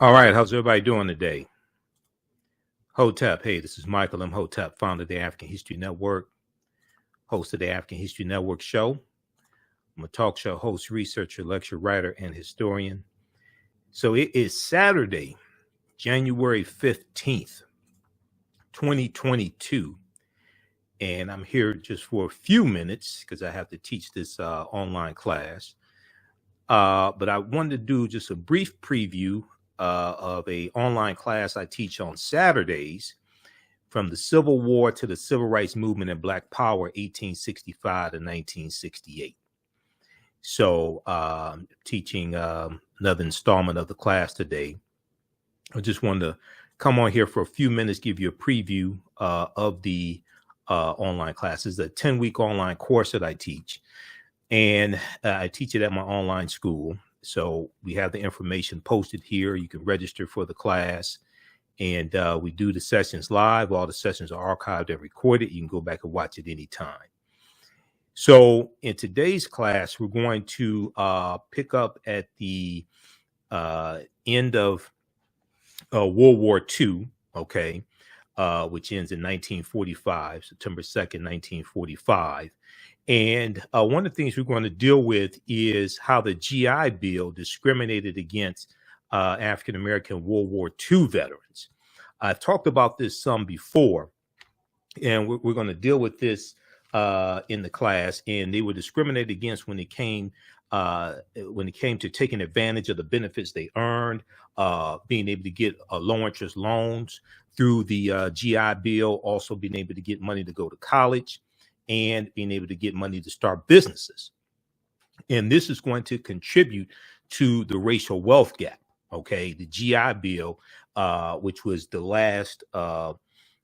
All right, how's everybody doing today? Hotep, hey, this is Michael Imhotep, founder of the African History Network, host of the African History Network show. I'm a talk show host, researcher, lecturer, writer, and historian. So it is Saturday, January 15th, 2022. And I'm here just for a few minutes because I have to teach this online class. But I wanted to do just a brief preview of a online class I teach on Saturdays from the Civil War to the Civil Rights Movement and Black Power, 1865 to 1968. So teaching another installment of the class today. I just wanted to come on here for a few minutes, give you a preview of the online class. It's a 10-week online course that I teach. And I teach it at my online school. So we have the information posted here. You can register for the class. And we do the sessions live. All the sessions are archived and recorded. You can go back and watch it anytime. So in today's class, we're going to pick up at the end of World War II, okay, which ends in 1945, September 2nd, 1945. And one of the things we're going to deal with is how the GI Bill discriminated against African-American World War II veterans. I've talked about this some before, and we're going to deal with this in the class. And they were discriminated against when it came to taking advantage of the benefits they earned, being able to get low interest loans through the GI Bill, also being able to get money to go to college, and being able to get money to start businesses. And this is going to contribute to the racial wealth gap. Okay, the GI Bill, which was the last,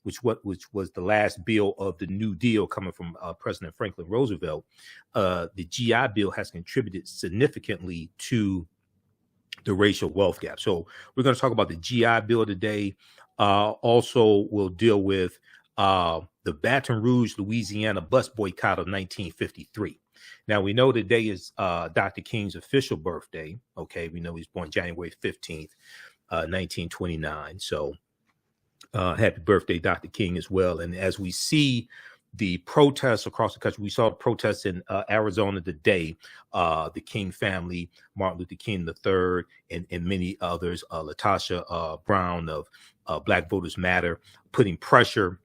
which was the last bill of the New Deal coming from President Franklin Roosevelt. The GI Bill has contributed significantly to the racial wealth gap. So we're going to talk about the GI Bill today. Also, we'll deal with the Baton Rouge, Louisiana bus boycott of 1953. Now, we know today is Dr. King's official birthday. Okay, we know he was born January 15th, 1929. So happy birthday, Dr. King, as well. And as we see the protests across the country, we saw the protests in Arizona today, the King family, Martin Luther King III, and many others, Latasha Brown of Black Voters Matter, putting pressure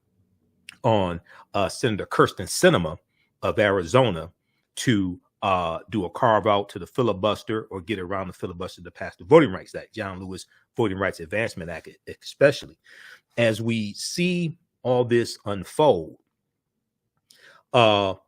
on Senator Kirsten Sinema of Arizona to do a carve out to the filibuster or get around the filibuster to pass the Voting Rights Act, John Lewis Voting Rights Advancement Act, especially. As we see all this unfold,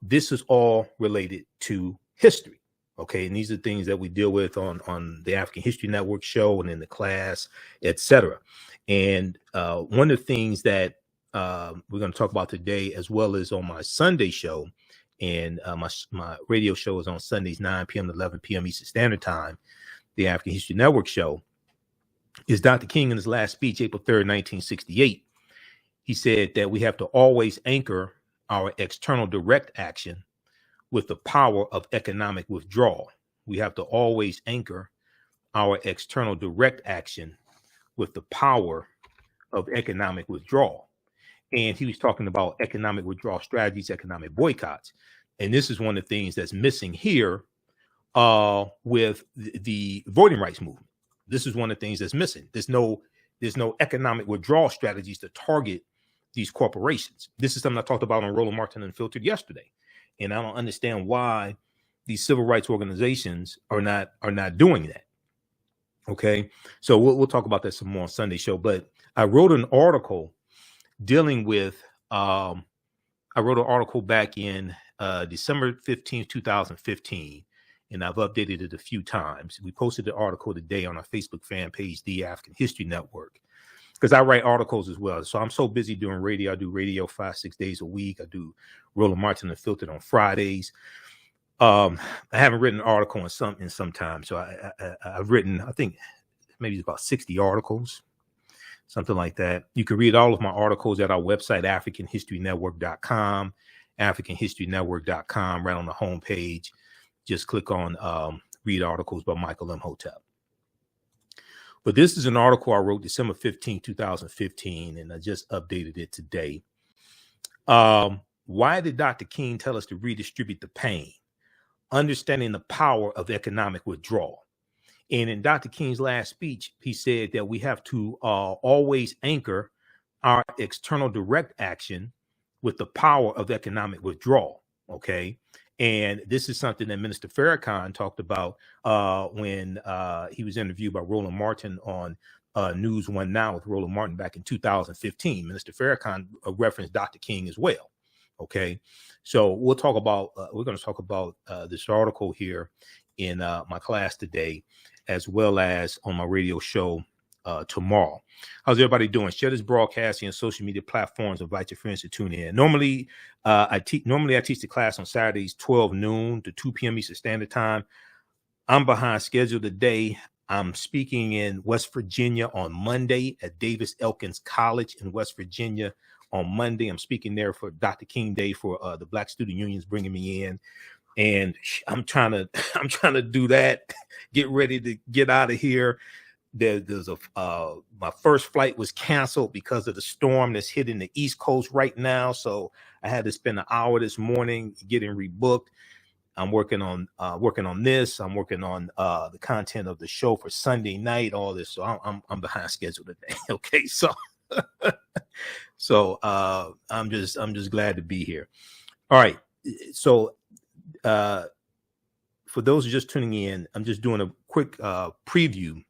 this is all related to history. Okay, and these are things that we deal with on the African History Network show and in the class, etc. And one of the things that we're going to talk about today, as well as on my Sunday show, and my radio show is on Sundays, 9 p.m. to 11 p.m. Eastern Standard Time, the African History Network show, is Dr. King in his last speech, April 3rd, 1968. He said that we have to always anchor our external direct action with the power of economic withdrawal. We have to always anchor our external direct action with the power of economic withdrawal. And he was talking about economic withdrawal strategies, economic boycotts. And this is one of the things that's missing here with the voting rights movement. This is one of the things that's missing. There's no economic withdrawal strategies to target these corporations. This is something I talked about on Roland Martin Unfiltered yesterday. And I don't understand why these civil rights organizations are not doing that. Okay, so we'll talk about that some more on Sunday show. But I wrote an article dealing with, I wrote an article back in December 15th, 2015, and I've updated it a few times. We posted the article today on our Facebook fan page, The African History Network, because I write articles as well. So I'm so busy doing radio. I do radio 5-6 days a week. I do Roland Martin Unfiltered on Fridays. I haven't written an article in some time. So I've written, I think maybe about 60 articles, something like that. You can read all of my articles at our website, AfricanHistoryNetwork.com, AfricanHistoryNetwork.com, right on the homepage. Just click on read articles by Michael Imhotep. But this is an article I wrote December 15, 2015, and I just updated it today. Why did Dr. King tell us to redistribute the pain? Understanding the power of economic withdrawal. And in Dr. King's last speech, he said that we have to always anchor our external direct action with the power of economic withdrawal. Okay. And this is something that Minister Farrakhan talked about when he was interviewed by Roland Martin on News One Now with Roland Martin back in 2015. Minister Farrakhan referenced Dr. King as well. Okay. So we'll talk about, we're going to talk about this article here in my class today, as well as on my radio show tomorrow. How's everybody doing? Share this broadcast on social media platforms. Invite your friends to tune in. Normally, I teach the class on Saturdays, 12 noon to 2 p.m. Eastern Standard Time. I'm behind schedule today. I'm speaking in West Virginia on Monday at Davis Elkins College in West Virginia. On Monday, I'm speaking there for Dr. King Day for the Black Student Unions bringing me in. And I'm trying to do that, get ready to get out of here. There's my first flight was canceled because of the storm that's hitting the East Coast right now. So I had to spend an hour this morning getting rebooked. I'm working on this. I'm working on the content of the show for Sunday night, all this. So I'm behind schedule today. Okay. So I'm just glad to be here. All right. So for those who are just tuning in, I'm just doing a quick preview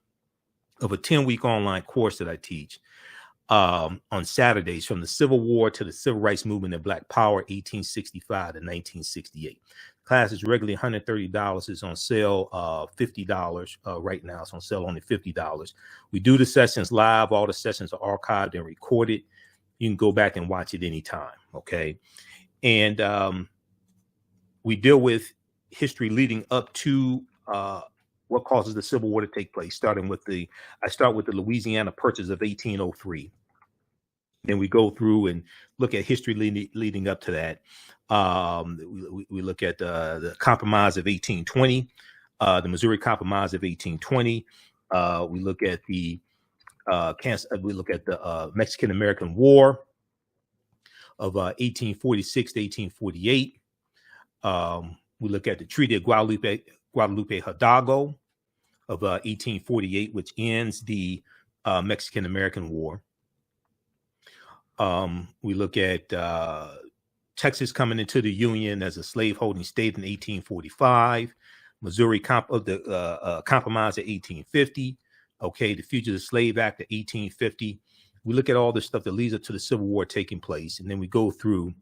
of a 10-week online course that I teach on Saturdays, from the Civil War to the Civil Rights Movement and Black Power, 1865 to 1968. Class is regularly $130. It's on sale $50 right now. It's on sale only $50. We do the sessions live. All the sessions are archived and recorded. You can go back and watch it anytime. Okay. And we deal with history leading up to what causes the Civil War to take place, starting with I start with the Louisiana Purchase of 1803. Then we go through and look at history leading up to that. We look at the Compromise of 1820, the Missouri Compromise of 1820. We look at the Mexican-American War of 1846 to 1848. We look at the Treaty of Guadalupe Hidalgo of 1848, which ends the Mexican-American War. We look at Texas coming into the Union as a slaveholding state in 1845, Missouri Compromise of 1850, okay, the Fugitive Slave Act of 1850. We look at all the stuff that leads up to the Civil War taking place, and then we go through.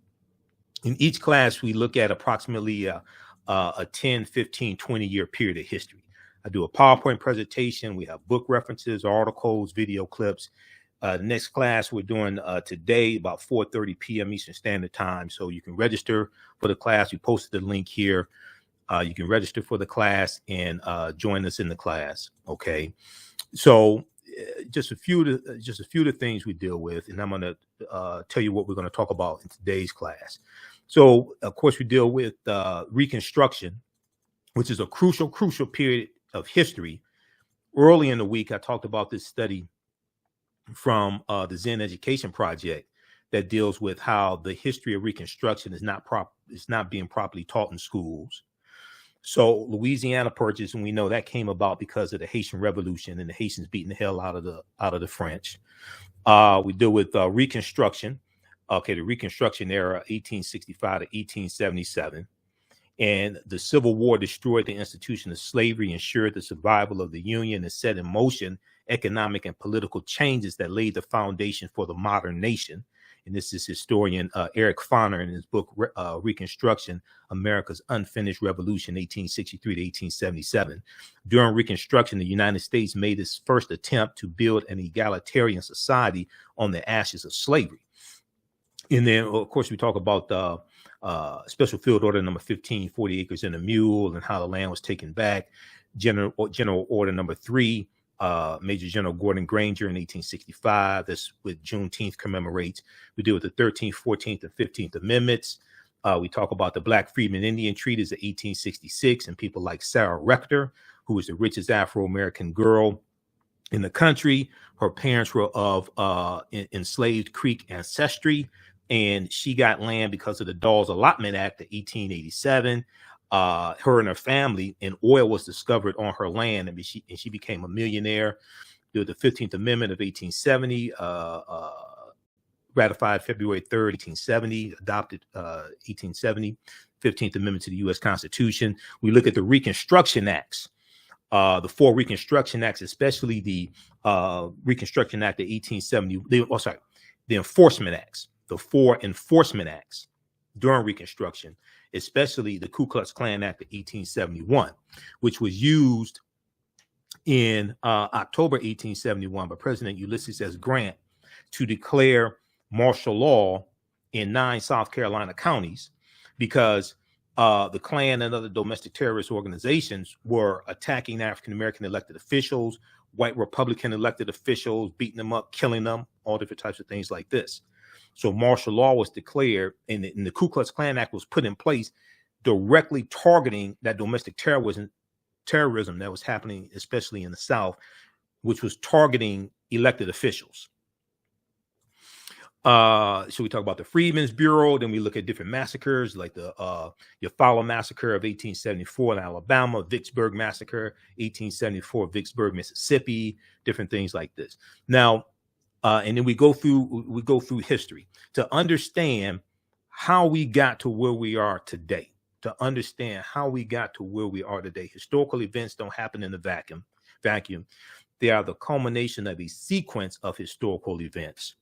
In each class, we look at approximately a 10, 15, 20-year period of history. I do a PowerPoint presentation. We have book references, articles, video clips. The next class we're doing today about 4:30 p.m. Eastern Standard Time. So you can register for the class. We posted the link here. You can register for the class and join us in the class. Okay. So just a few of the things we deal with, and I'm going to tell you what we're going to talk about in today's class. So, of course, we deal with Reconstruction, which is a crucial period of history. Early in the week, I talked about this study from the Zen Education Project that deals with how the history of Reconstruction is not being properly taught in schools. So Louisiana Purchase, and we know that came about because of the Haitian Revolution and the Haitians beating the hell out of the French. We deal with Reconstruction. Okay, the Reconstruction Era, 1865 to 1877. And the Civil War destroyed the institution of slavery, ensured the survival of the Union, and set in motion economic and political changes that laid the foundation for the modern nation. And this is historian Eric Foner in his book, Reconstruction, America's Unfinished Revolution, 1863 to 1877. During Reconstruction, the United States made its first attempt to build an egalitarian society on the ashes of slavery. And then, of course, we talk about the Special Field Order number 15, 40 acres in the Mule, and how the land was taken back. General Order number 3, Major General Gordon Granger in 1865. That's with Juneteenth commemorates. We deal with the 13th, 14th, and 15th Amendments. We talk about the Black Freedmen Indian Treaties of 1866 and people like Sarah Rector, who was the richest Afro-American girl in the country. Her parents were of enslaved Creek ancestry, and she got land because of the Dawes Allotment Act of 1887. Her and her family, and oil was discovered on her land, and she became a millionaire. The 15th Amendment of 1870, ratified February 3rd, 1870, adopted 1870, 15th Amendment to the U.S. Constitution. We look at the Reconstruction Acts. The four Reconstruction Acts, especially the Reconstruction Act of 1870, the Enforcement Acts, the four Enforcement Acts during Reconstruction, especially the Ku Klux Klan Act of 1871, which was used in October 1871 by President Ulysses S. Grant to declare martial law in 9 South Carolina counties because the Klan and other domestic terrorist organizations were attacking African-American elected officials, white Republican elected officials, beating them up, killing them, all different types of things like this. So martial law was declared, and the Ku Klux Klan Act was put in place directly targeting that domestic terrorism that was happening, especially in the South, which was targeting elected officials. So we talk about the Freedmen's Bureau, then we look at different massacres like the Eufaula Massacre of 1874 in Alabama, Vicksburg Massacre, 1874, Vicksburg, Mississippi, different things like this. Now, and then we go through history to understand how we got to where we are today. To understand how we got to where we are today. Historical events don't happen in the vacuum. They are the culmination of a sequence of historical events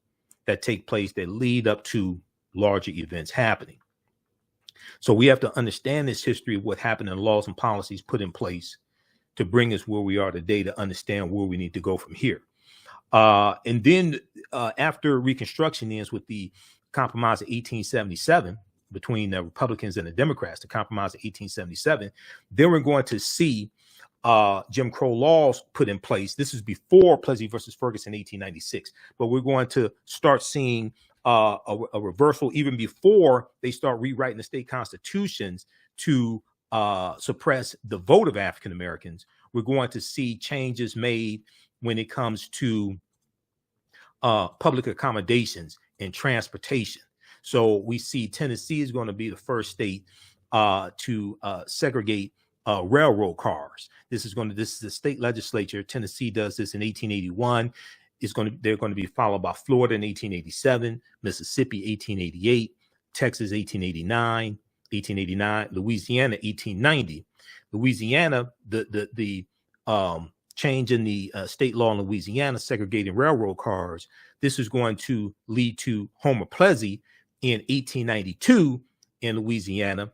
that take place that lead up to larger events happening. So we have to understand this history of what happened and laws and policies put in place to bring us where we are today, to understand where we need to go from here. And then after Reconstruction ends with the Compromise of 1877 between the Republicans and the Democrats, the Compromise of 1877, then we're going to see Jim Crow laws put in place. This is before Plessy versus Ferguson, 1896, but we're going to start seeing a reversal even before they start rewriting the state constitutions to suppress the vote of African Americans. We're going to see changes made when it comes to public accommodations and transportation. So we see Tennessee is going to be the first state to segregate railroad cars. This is the state legislature. Tennessee does this in 1881. They're going to be followed by Florida in 1887, Mississippi 1888, Texas 1889, Louisiana 1890. Louisiana, the change in the state law in Louisiana segregating railroad cars. This is going to lead to Homer Plessy in 1892 in Louisiana.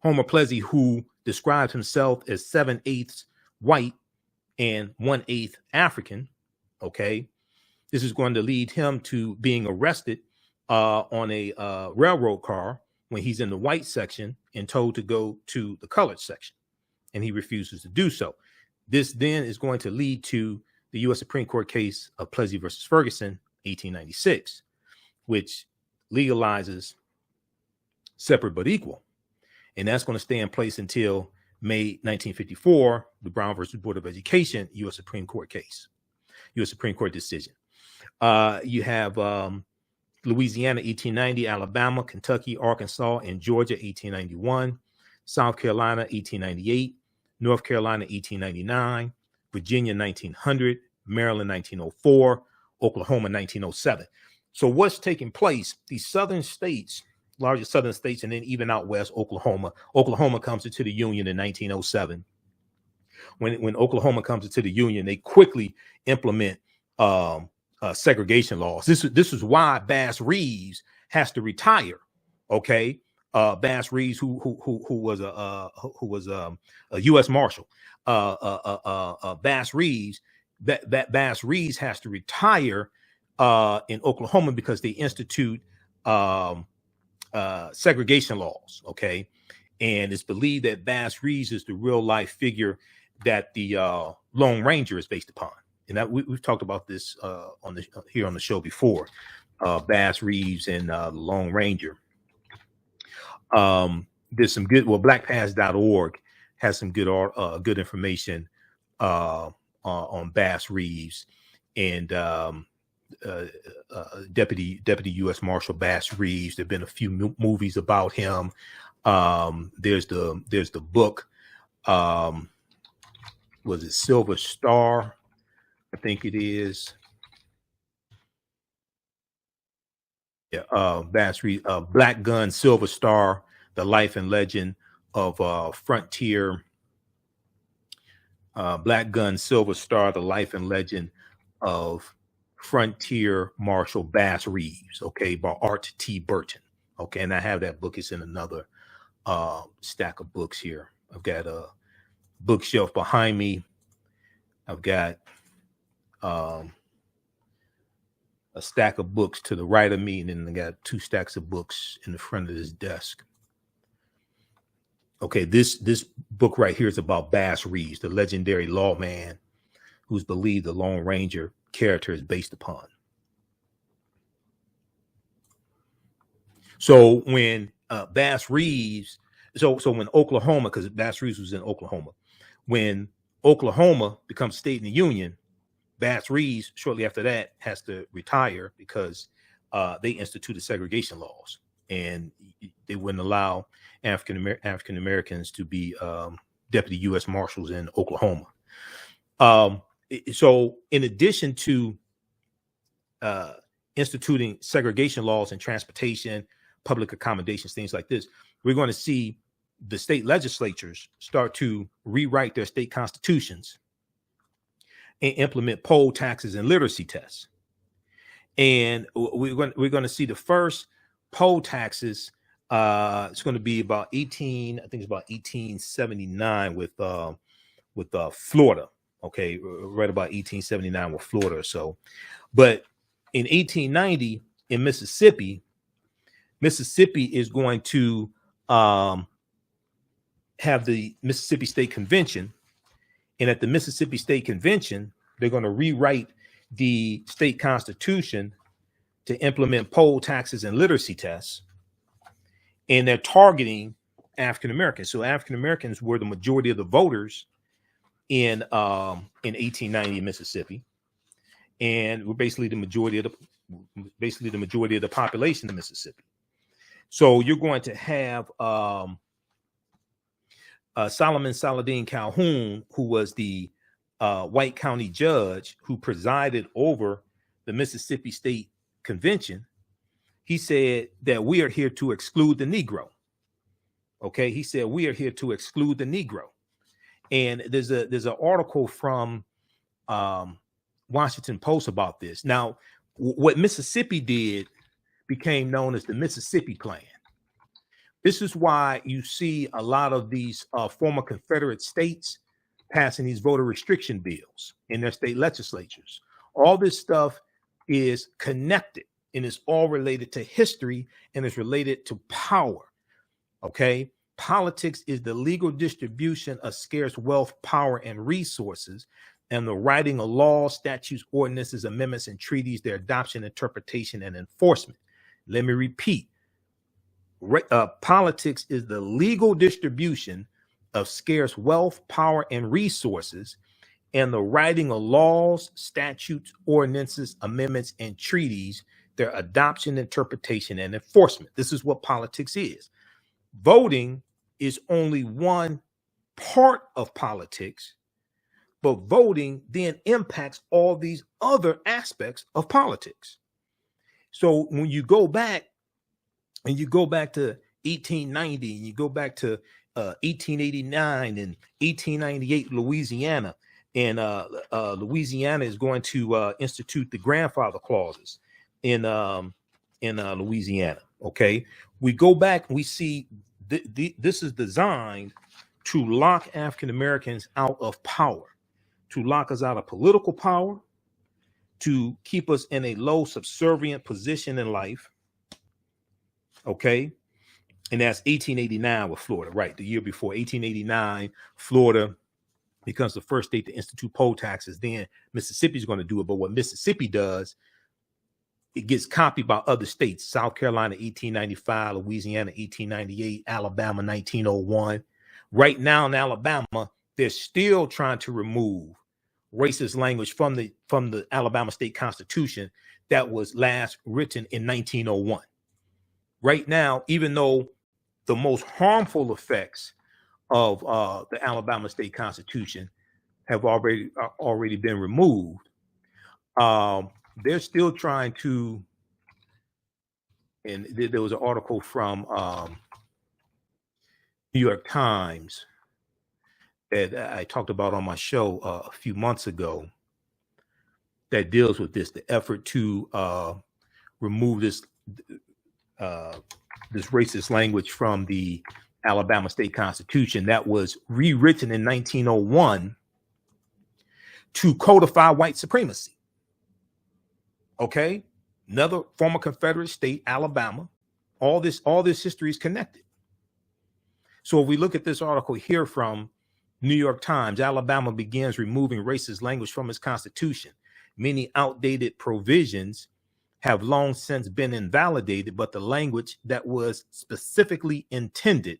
Homer Plessy, who described himself as 7/8 white and 1/8 African. Okay, this is going to lead him to being arrested on a railroad car when he's in the white section and told to go to the colored section, and he refuses to do so. This then is going to lead to the U.S. Supreme Court case of Plessy versus Ferguson, 1896, which legalizes separate but equal. And that's going to stay in place until May 1954, the Brown versus Board of Education, U.S. Supreme Court case, U.S. Supreme Court decision. You have Louisiana, 1890, Alabama, Kentucky, Arkansas, and Georgia, 1891, South Carolina, 1898, North Carolina, 1899, Virginia, 1900, Maryland, 1904, Oklahoma, 1907. So what's taking place? These southern states, largest southern states, and then even out west, Oklahoma comes into the Union in 1907. When Oklahoma comes into the Union, they quickly implement segregation laws. This is why Bass Reeves has to retire. Okay, Bass Reeves, who was a U.S. Marshal, Bass Reeves. Bass Reeves has to retire in Oklahoma because they institute segregation laws. Okay, and it's believed that Bass Reeves is the real life figure that the Lone Ranger is based upon, and that we've talked about this here on the show before. Bass Reeves and the Lone Ranger. There's some good. Well, blackpast.org has some good information on Bass Reeves and Deputy U.S. Marshal Bass Reeves. There've been a few movies about him. There's the book. Was it Silver Star? I think it is. Yeah, Bass Reeves, Black Gun, Silver Star, the life and legend of Frontier. Black Gun, Silver Star, the life and legend of Frontier Marshal Bass Reeves, okay, by Art T. Burton. Okay, and I have that book. It's in another stack of books here. I've got a bookshelf behind me. I've got a stack of books to the right of me, and then I got 2 stacks of books in the front of this desk. Okay, this book right here is about Bass Reeves, the legendary lawman who's believed the Lone Ranger character is based upon. So when Bass Reeves, so when Oklahoma, because Bass Reeves was in Oklahoma, when Oklahoma becomes state in the Union, Bass Reeves shortly after that has to retire because they instituted segregation laws, and they wouldn't allow African Americans to be deputy U.S. Marshals in Oklahoma. So in addition to instituting segregation laws in transportation, public accommodations, things like this, we're going to see the state legislatures start to rewrite their state constitutions and implement poll taxes and literacy tests. And we're going to see the first poll taxes. It's going to be about 1879 with Florida. Okay, right about 1879 with Florida or so. But in 1890 in Mississippi is going to have the Mississippi State Convention. And at the Mississippi State Convention, they're going to rewrite the state constitution to implement poll taxes and literacy tests. And they're targeting African Americans. So African Americans were the majority of the voters in 1890 in Mississippi, and we're basically the majority of the population in Mississippi. So you're going to have Solomon Saladin Calhoun, who was the White County judge who presided over the Mississippi State Convention. He said that we are here to exclude the Negro. Okay, he said we are here to exclude the Negro. And there's an article from Washington Post about this. Now, what Mississippi did became known as the Mississippi Plan. This is why you see a lot of these former Confederate states passing these voter restriction bills in their state legislatures. All this stuff is connected, and it's all related to history, and it's related to power. Okay. Politics is the legal distribution of scarce wealth, power, and resources, and the writing of laws, statutes, ordinances, amendments, and treaties, their adoption, interpretation, and enforcement. Let me repeat. Politics is the legal distribution of scarce wealth, power, and resources, and the writing of laws, statutes, ordinances, amendments, and treaties, their adoption, interpretation, and enforcement. This is what politics is. Voting is only one part of politics, but voting then impacts all these other aspects of politics. So when you go back to 1890, and you go back to 1889 and 1898 Louisiana, and Louisiana is going to institute the grandfather clauses in Louisiana. Okay, we go back and we see this is designed to lock African Americans out of power, to lock us out of political power, to keep us in a low subservient position in life. Okay, and that's 1889 with Florida, right? The year before, 1889, Florida becomes the first state to institute poll taxes. Then Mississippi's going to do it, but what Mississippi does, it gets copied by other states. South Carolina, 1895, Louisiana, 1898, Alabama, 1901. Right now in Alabama, they're still trying to remove racist language from the Alabama state constitution that was last written in 1901. Right now, even though the most harmful effects of the Alabama state constitution have already been removed, they're still trying to. And there was an article from New York Times that I talked about on my show a few months ago that deals with this, the effort to remove this racist language from the Alabama state constitution that was rewritten in 1901 to codify white supremacy. Okay? Another former Confederate state, Alabama. All this history is connected. So if we look at this article here from New York Times, Alabama begins removing racist language from its constitution. Many outdated provisions have long since been invalidated, but the language that was specifically intended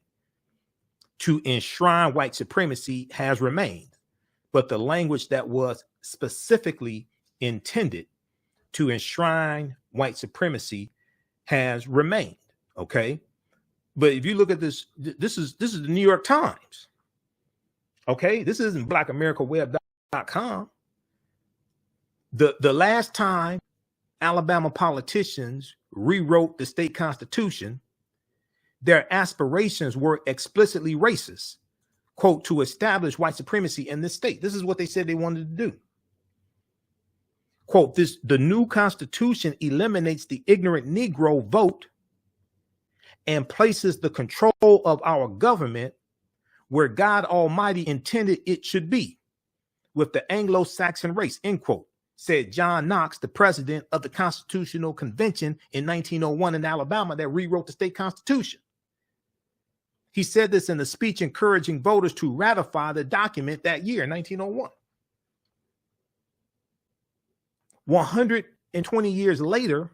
to enshrine white supremacy has remained. But the language that was specifically intended to enshrine white supremacy has remained. Okay. But if you look at this, this is the New York Times. Okay. This isn't blackamericaweb.com. The last time Alabama politicians rewrote the state constitution, their aspirations were explicitly racist, quote, to establish white supremacy in this state. This is what they said they wanted to do. Quote, the new constitution eliminates the ignorant Negro vote and places the control of our government where God Almighty intended it should be, with the Anglo-Saxon race, end quote, said John Knox, the president of the Constitutional Convention in 1901 in Alabama that rewrote the state constitution. He said this in a speech encouraging voters to ratify the document that year, 1901. 120 years later,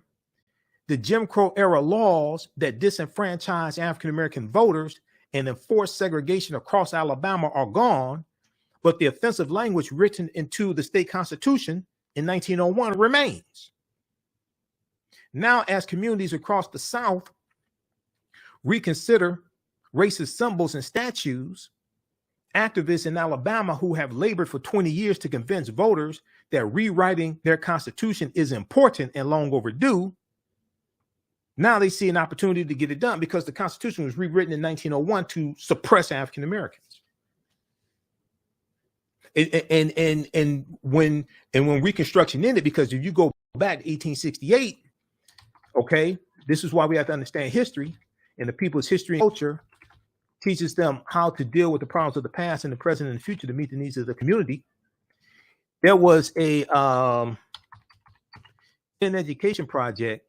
the Jim Crow era laws that disenfranchise African-American voters and enforce segregation across Alabama are gone, but the offensive language written into the state constitution in 1901 remains. Now, as communities across the South reconsider racist symbols and statues, activists in Alabama who have labored for 20 years to convince voters that rewriting their constitution is important and long overdue, now they see an opportunity to get it done because the constitution was rewritten in 1901 to suppress African Americans. And when Reconstruction ended, because if you go back to 1868, okay, this is why we have to understand history, and the people's history and culture teaches them how to deal with the problems of the past and the present and the future to meet the needs of the community. There was an education project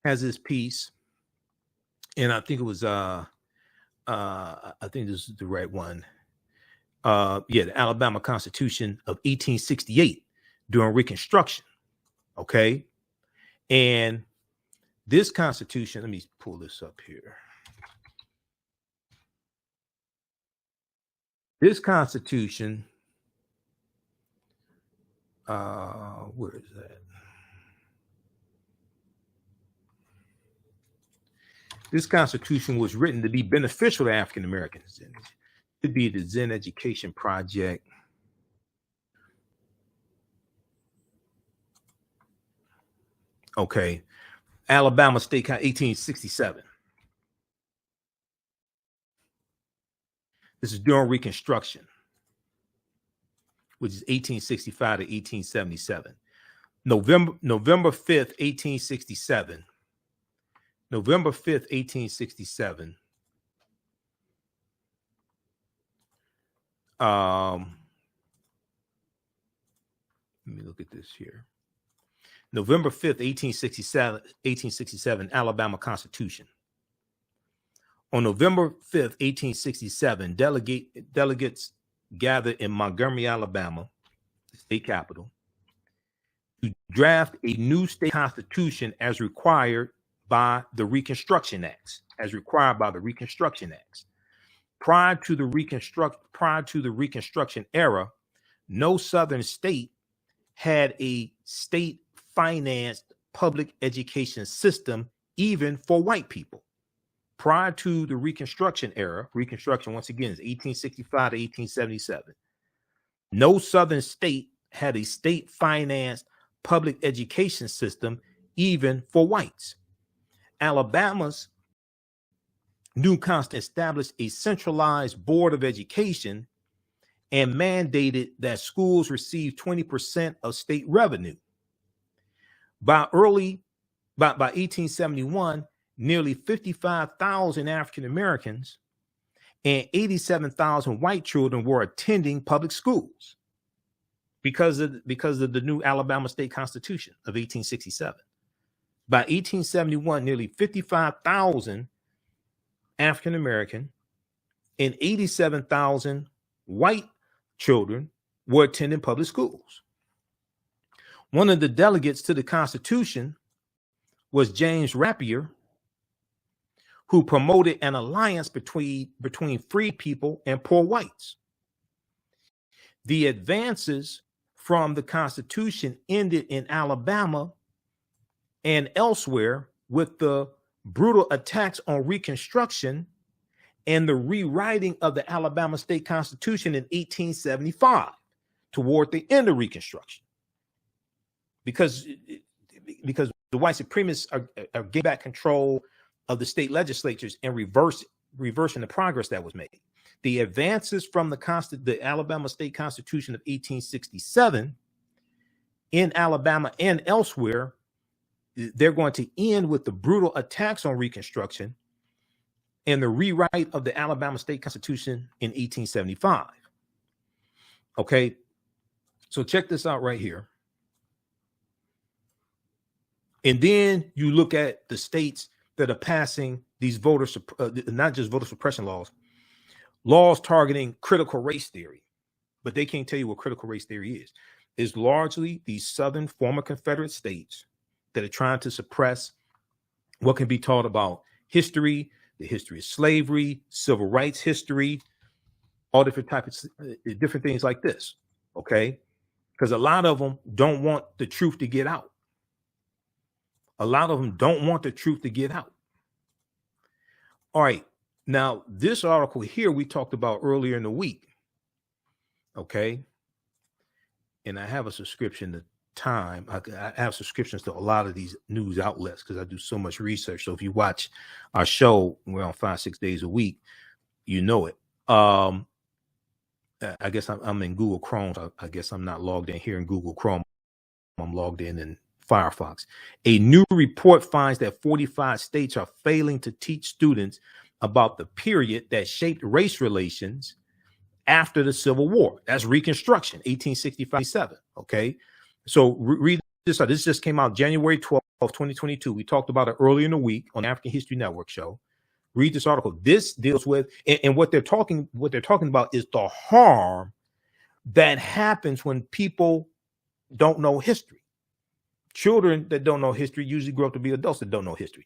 has this piece, and I think it was I think this is the right one. The Alabama Constitution of 1868 during Reconstruction. Okay. And this Constitution, let me pull this up here. This Constitution, where is that? This Constitution was written to be beneficial to African Americans. It could be the Zen Education Project. Okay. Alabama State 1867. This is during Reconstruction, which is 1865 to 1877. November 5th, 1867. November 5th, 1867. Let me look at this here. November 5th, 1867, Alabama Constitution. On November 5th, 1867, delegates gathered in Montgomery, Alabama, the state capital, to draft a new state constitution as required by the Reconstruction Acts, Prior to the Reconstruction Era, no Southern state had a state-financed public education system, even for white people. Prior to the Reconstruction era, Reconstruction, once again, is 1865 to 1877. No Southern state had a state-financed public education system, even for whites. Alabama's new constitution established a centralized board of education and mandated that schools receive 20% of state revenue. By 1871, nearly 55,000 African Americans and 87,000 white children were attending public schools because of the new Alabama State Constitution of 1867. By 1871, nearly 55,000 African American and 87,000 white children were attending public schools. One of the delegates to the Constitution was James Rapier, who promoted an alliance between free people and poor whites. The advances from the Constitution ended in Alabama and elsewhere with the brutal attacks on Reconstruction and the rewriting of the Alabama State Constitution in 1875 toward the end of Reconstruction. Because the white supremacists are getting back control of the state legislatures and reversing the progress that was made. The advances from the Alabama State Constitution of 1867 in Alabama and elsewhere, they're going to end with the brutal attacks on Reconstruction and the rewrite of the Alabama State Constitution in 1875. Okay, so check this out right here. And then you look at the states that are passing these not just voter suppression laws targeting critical race theory, but they can't tell you what critical race theory is. It's largely these southern former Confederate states that are trying to suppress what can be taught about history, the history of slavery, civil rights history, all different types of different things like this. Okay, because a lot of them don't want the truth to get out. A lot of them don't want the truth to get out. All right. Now, this article here we talked about earlier in the week. Okay. And I have a subscription to Time. I have subscriptions to a lot of these news outlets because I do so much research. So if you watch our show, we're on 5-6 days a week, you know it. I guess I'm in Google Chrome. So I guess I'm not logged in here in Google Chrome. I'm logged in Firefox. A new report finds that 45 states are failing to teach students about the period that shaped race relations after the Civil War. That's Reconstruction, 1865-7. Okay, so read this out. This just came out January 12th, 2022. We talked about it earlier in the week on the African History Network show. Read this article. This deals with, and what they're talking about is the harm that happens when people don't know history. Children that don't know history usually grow up to be adults that don't know history.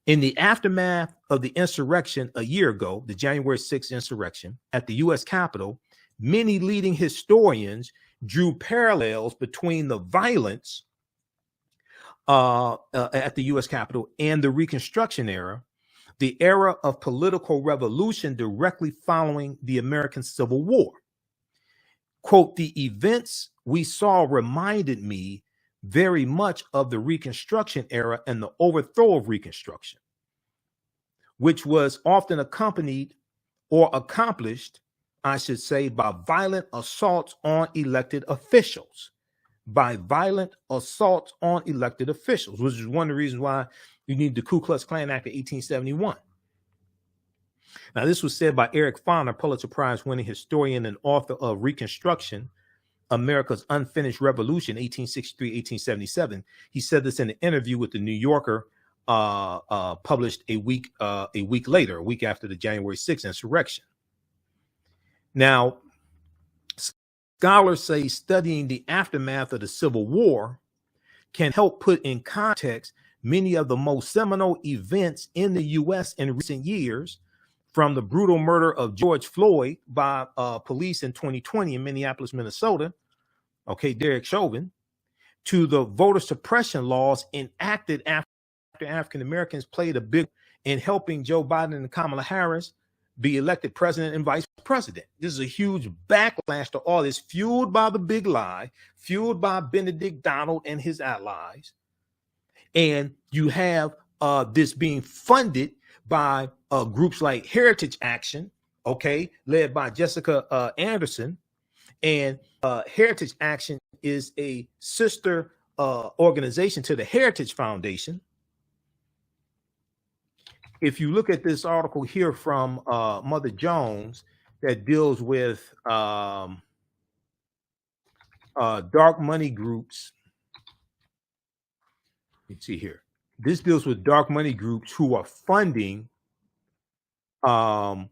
In the aftermath of the insurrection a year ago, the January 6th insurrection at the U.S. Capitol, many leading historians drew parallels between the violence at the U.S. Capitol and the Reconstruction era, the era of political revolution directly following the American Civil War. Quote, the events we saw reminded me very much of the Reconstruction era and the overthrow of Reconstruction, which was often accompanied or accomplished, I should say, by violent assaults on elected officials. By violent assaults on elected officials, which is one of the reasons why you need the Ku Klux Klan Act of 1871. Now, this was said by Eric Foner, Pulitzer Prize winning historian and author of Reconstruction, America's Unfinished Revolution, 1863-1877. He said this in an interview with the New Yorker, published a week later, a week after the January 6th insurrection. Now, scholars say studying the aftermath of the Civil War can help put in context many of the most seminal events in the U.S. in recent years, from the brutal murder of George Floyd by police in 2020 in Minneapolis, Minnesota, okay, Derek Chauvin, to the voter suppression laws enacted after African Americans played a big in helping Joe Biden and Kamala Harris be elected president and vice president. This is a huge backlash to all this, fueled by the big lie, fueled by Benedict Donald and his allies. And you have this being funded by groups like Heritage Action, okay, led by Jessica Anderson. And Heritage Action is a sister organization to the Heritage Foundation. If you look at this article here from Mother Jones that deals with dark money groups, let's see here. This deals with dark money groups who are funding the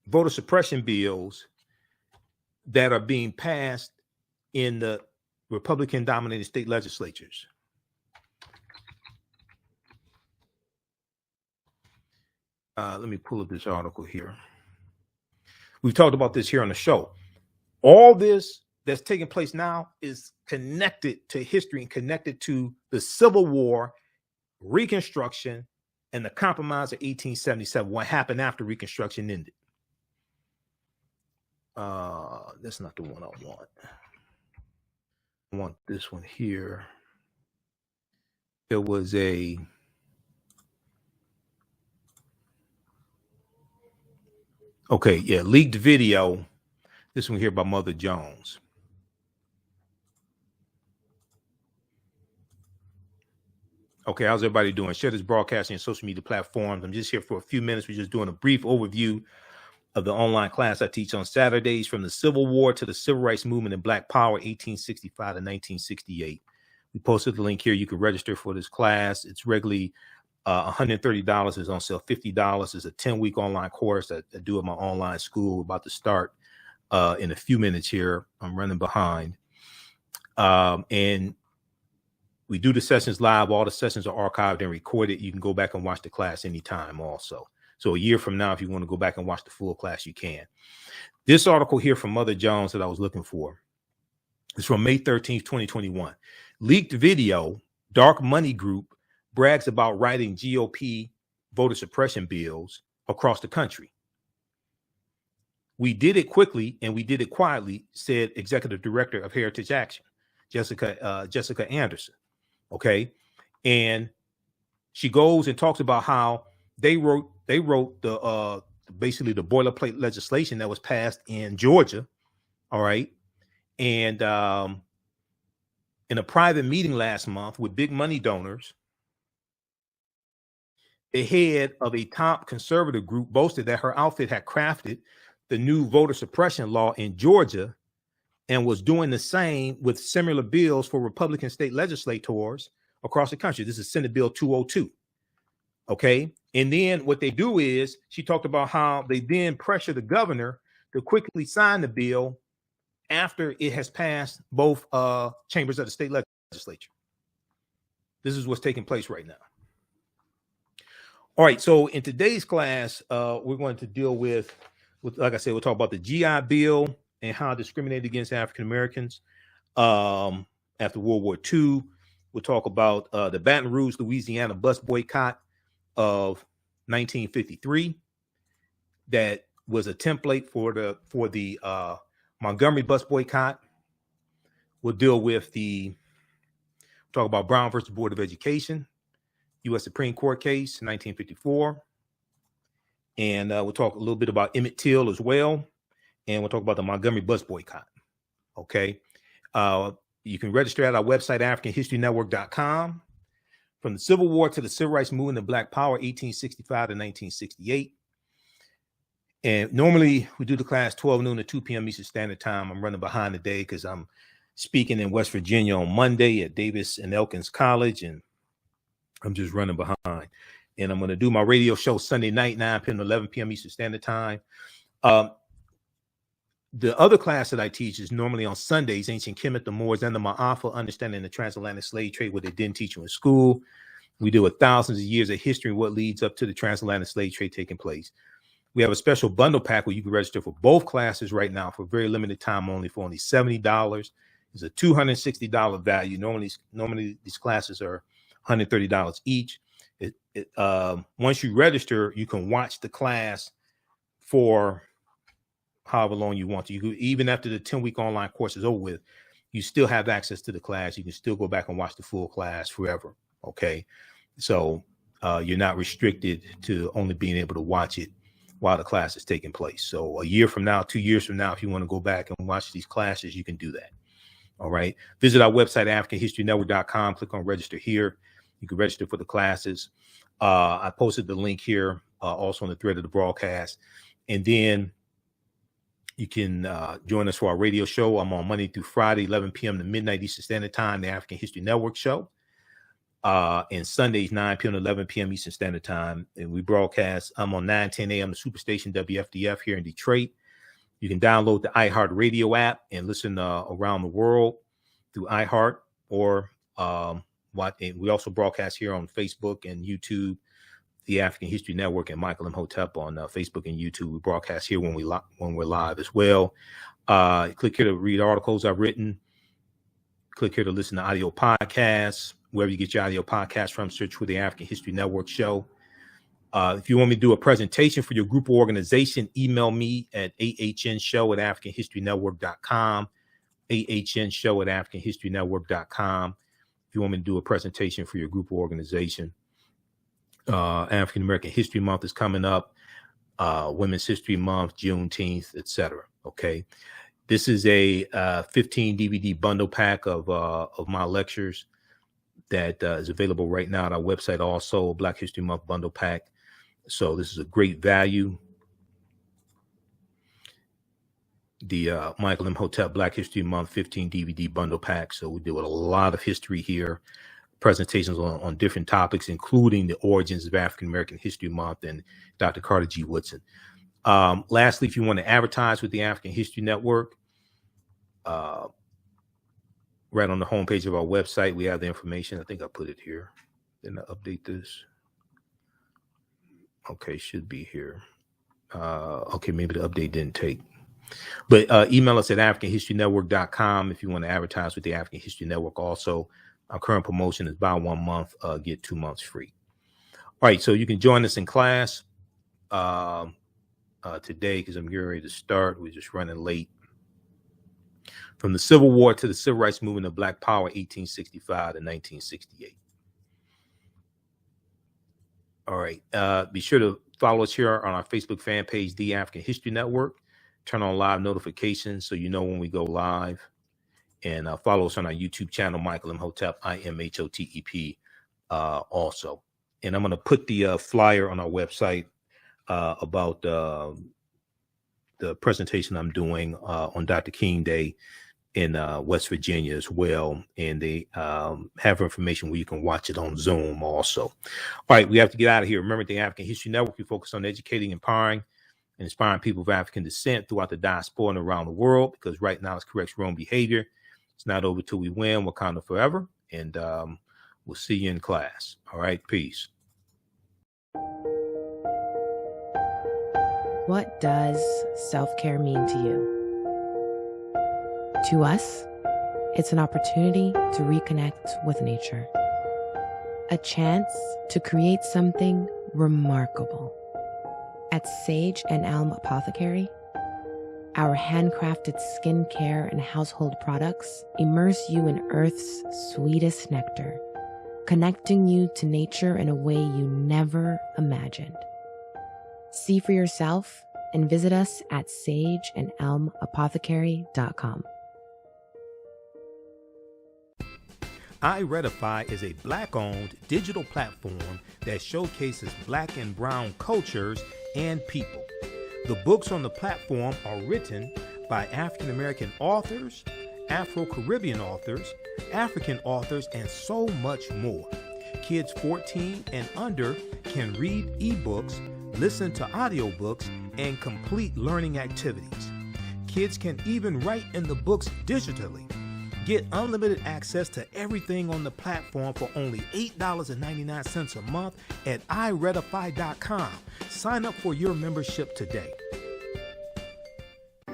voter suppression bills that are being passed in the Republican-dominated state legislatures. Let me pull up this article here. We've talked about this here on the show. All this that's taking place now is connected to history and connected to the Civil War, Reconstruction, and the Compromise of 1877, what happened after Reconstruction ended. That's not the one I want. I want this one here. There was a leaked video. This one here by Mother Jones. Okay, how's everybody doing? Share this broadcasting on social media platforms. I'm just here for a few minutes. We're just doing a brief overview of the online class I teach on Saturdays, from the Civil War to the Civil Rights Movement and Black Power, 1865 to 1968. We posted the link here. You can register for this class. It's regularly $130. It's on sale $50. It's a 10-week online course that I do at my online school. We're about to start in a few minutes here. I'm running behind. And we do the sessions live. All the sessions are archived and recorded. You can go back and watch the class anytime also. So a year from now, if you want to go back and watch the full class, you can. This article here from Mother Jones that I was looking for is from May 13th, 2021. Leaked video, dark money group brags about writing GOP voter suppression bills across the country. We did it quickly and we did it quietly, said Executive Director of Heritage Action, Jessica Anderson. Okay. And she goes and talks about how they wrote the basically the boilerplate legislation that was passed in Georgia. All right. And in a private meeting last month with big money donors, the head of a top conservative group boasted that her outfit had crafted the new voter suppression law in Georgia and was doing the same with similar bills for Republican state legislators across the country. This is Senate Bill 202. Okay. And then what they do is, she talked about how they then pressure the governor to quickly sign the bill after it has passed both chambers of the state legislature. This is what's taking place right now. All right. So in today's class, we're going to deal with, like I said, we'll talk about the GI Bill and how it discriminated against African Americans after World War II. We'll talk about the Baton Rouge, Louisiana bus boycott of 1953. That was a template for the Montgomery bus boycott. We'll deal with talk about Brown versus Board of Education, U.S. Supreme Court case, 1954. And we'll talk a little bit about Emmett Till as well. And we'll talk about the Montgomery bus boycott. Okay. You can register at our website, AfricanHistoryNetwork.com. From the Civil War to the Civil Rights Movement and Black Power, 1865 to 1968. And normally we do the class 12 noon to 2 p.m. Eastern Standard Time. I'm running behind today because I'm speaking in West Virginia on Monday at Davis and Elkins College, and I'm just running behind. And I'm going to do my radio show Sunday night, 9 p.m. to 11 p.m. Eastern Standard Time. The other class that I teach is normally on Sundays, Ancient Kemet, the Moors, and the Ma'afa, Understanding the Transatlantic Slave Trade, what they didn't teach you in school. We deal with thousands of years of history and what leads up to the transatlantic slave trade taking place. We have a special bundle pack where you can register for both classes right now for a very limited time only, for only $70. It's a $260 value. Normally these classes are $130 each. Once you register, you can watch the class for however long you want to. Even after the 10-week online course is over with, you still have access to the class. You can still go back and watch the full class forever. Okay. So you're not restricted to only being able to watch it while the class is taking place. So a year from now, 2 years from now, if you want to go back and watch these classes, you can do that. All right. Visit our website, AfricanHistoryNetwork.com. Click on register here. You can register for the classes. I posted the link here, also on the thread of the broadcast. And then you can join us for our radio show. I'm on Monday through Friday, 11 p.m. to midnight Eastern Standard Time, the African History Network show. And Sundays, 9 p.m. to 11 p.m. Eastern Standard Time. And we broadcast, I'm on 9:10 a.m. the Superstation WFDF here in Detroit. You can download the iHeartRadio app and listen around the world through iHeart, or we also broadcast here on Facebook and YouTube, the African History Network, and Michael Imhotep on Facebook and YouTube. We broadcast here when we're live as well. Click here to read articles I've written. Click here to listen to audio podcasts. Wherever you get your audio podcast from, search for the African History Network show. If you want me to do a presentation for your group or organization, email me at ahnshow@africanhistorynetwork.com, ahnshow@africanhistorynetwork.com. If you want me to do a presentation for your group or organization. African American History Month is coming up, Women's History Month, Juneteenth, etc. Okay. This is a 15 DVD bundle pack of my lectures that is available right now at our website, also Black History Month bundle pack. So this is a great value. The Michael Imhotep Black History Month 15 DVD bundle pack. So we deal with a lot of history here, presentations on different topics, including the origins of African American History Month and Dr. Carter G. Woodson. Lastly, if you want to advertise with the African History Network, right on the homepage of our website, we have the information. I think I put it here. Didn't I update this? Okay, should be here. Okay, maybe the update didn't take. But email us at AfricanHistoryNetwork.com if you want to advertise with the African History Network. Also, our current promotion is buy 1 month, get 2 months free. All right, so you can join us in class today because I'm getting ready to start. We're just running late. From the Civil War to the Civil Rights Movement of Black Power, 1865 to 1968. All right. Be sure to follow us here on our Facebook fan page, The African History Network. Turn on live notifications so you know when we go live. And follow us on our YouTube channel, Michael Imhotep, IMHOTEP, also. And I'm going to put the flyer on our website about the presentation I'm doing on Dr. King Day in West Virginia as well. And they have information where you can watch it on Zoom also. All right, we have to get out of here. Remember, the African History Network, we focus on educating, empowering, and inspiring people of African descent throughout the diaspora and around the world, because right now it's corrects wrong behavior. It's not over till we win. Wakanda forever. And we'll see you in class. All right, peace. What does self-care mean to you? To us, it's an opportunity to reconnect with nature. A chance to create something remarkable. At Sage and Elm Apothecary, our handcrafted skincare and household products immerse you in Earth's sweetest nectar, connecting you to nature in a way you never imagined. See for yourself and visit us at sageandelmapothecary.com. iRedify is a Black-owned digital platform that showcases Black and Brown cultures and people. The books on the platform are written by African American authors, Afro-Caribbean authors, African authors, and so much more. Kids 14 and under can read ebooks, listen to audiobooks, and complete learning activities. Kids can even write in the books digitally. Get unlimited access to everything on the platform for only $8.99 a month at iRedify.com. Sign up for your membership today.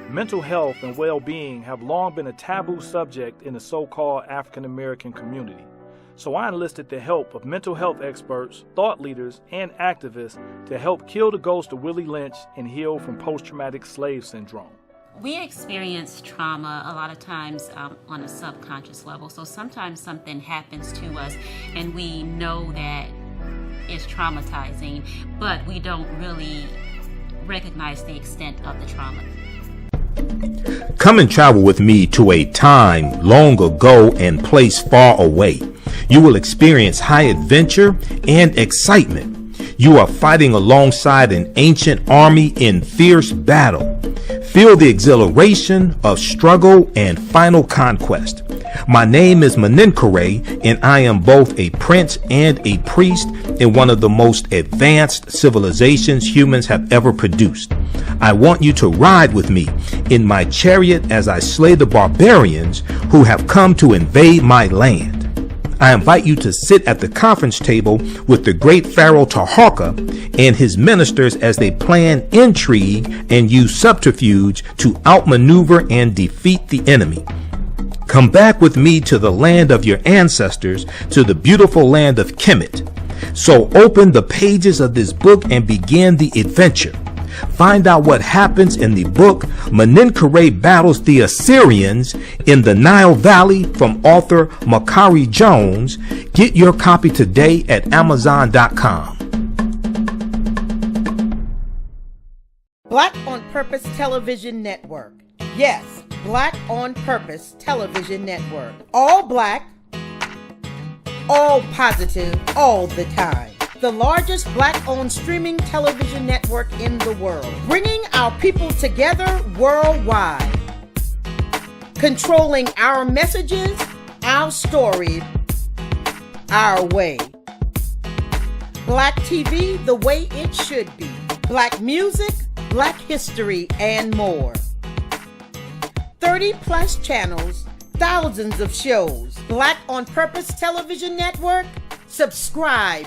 Mental health and well-being have long been a taboo subject in the so-called African American community. So I enlisted the help of mental health experts, thought leaders, and activists to help kill the ghost of Willie Lynch and heal from post-traumatic slave syndrome. We experience trauma a lot of times on a subconscious level. So sometimes something happens to us and we know that it's traumatizing, but we don't really recognize the extent of the trauma. Come and travel with me to a time long ago and place far away. You will experience high adventure and excitement. You are fighting alongside an ancient army in fierce battle. Feel the exhilaration of struggle and final conquest. My name is Menenkere, and I am both a prince and a priest in one of the most advanced civilizations humans have ever produced. I want you to ride with me in my chariot as I slay the barbarians who have come to invade my land. I invite you to sit at the conference table with the great Pharaoh Taharka and his ministers as they plan intrigue and use subterfuge to outmaneuver and defeat the enemy. Come back with me to the land of your ancestors, to the beautiful land of Kemet. So open the pages of this book and begin the adventure. Find out what happens in the book Menenkere Battles the Assyrians in the Nile Valley from author Makari Jones. Get your copy today at Amazon.com. Black on Purpose Television Network. Yes, Black on Purpose Television Network. All black, all positive, all the time. The largest black-owned streaming television network in the world, bringing our people together worldwide, controlling our messages, our story, our way. Black TV the way it should be. Black music, Black history, and more. 30-plus channels, thousands of shows. Black on Purpose Television Network. Subscribe